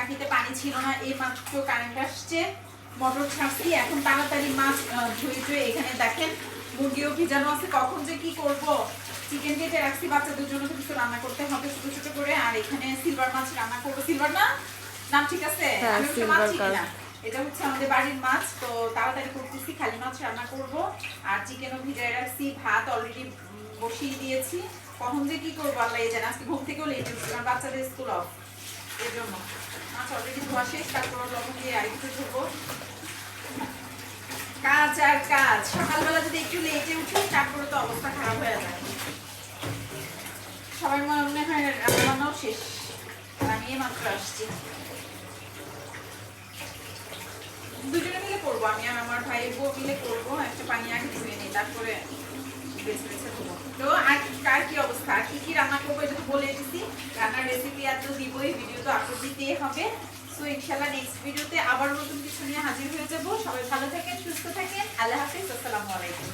টাকিতে পানি ছিল না, এই মাত্র কারেন্ট আসছে, মোটর ছাড়ছি, এখন তাড়াতাড়ি মাছ ধুয়ে এখানে দেখেন মুরগিও ভিজানো আছে। কখন যে কি করব, চিকেন কেটে রাখছি বাচ্চাদের জন্য, তো কিছু রান্না করতে হবে ছোট ছোট করে। আর এখানে সিলভার মাছ রান্না করবো। সিলভার না নাম ঠিক আছে? আমি হচ্ছে মাছ চিনি না, এটা হচ্ছে আমাদের বাড়ির মাছ। তো তাড়াতাড়ি করতেছি, খালি মাছ রান্না করব। আর চিকেনও ভিজায় রাখছি, ভাত অলরেডি বসিয়ে দিয়েছি। কখন যে কি করবো আল্লাহ জানে। আজকে ঘুম থেকেও লেট উঠছি, আমার বাচ্চাদের স্কুল অফ, এর জন্য। মাছ অলরেডি ধোয়া শেষ, তারপর লবণ দিয়ে আরেকটু ধোবো। কাজ আর কাজ, সকালবেলা যদি একটু লেটে উঠি তারপরে তো অবস্থা খারাপ হয়ে যায়। সবাই মনে হয় রান্নাও শেষ, আমি মাত্র আসছি। দুজনে মিলে করবো, আমি আর আমার ভাই বউ মিলে করবো। একটা পানি আগে ধুয়ে নিই, তারপরে বেছে বেছে দেবো। তো আর কার কি অবস্থা, আর কি কি রান্না করবো এটা তো বলে এসেছি। রান্নার রেসিপি আর তো দিবই, ভিডিও তো আপলোড দিতেই হবে। সো ইনশাআল্লাহ নেক্সট ভিডিওতে আবার নতুন কিছু নিয়ে হাজির হয়ে যাবো। সবাই ভালো থাকেন, সুস্থ থাকেন, আল্লাহ হাফেজ, আসসালামু আলাইকুম।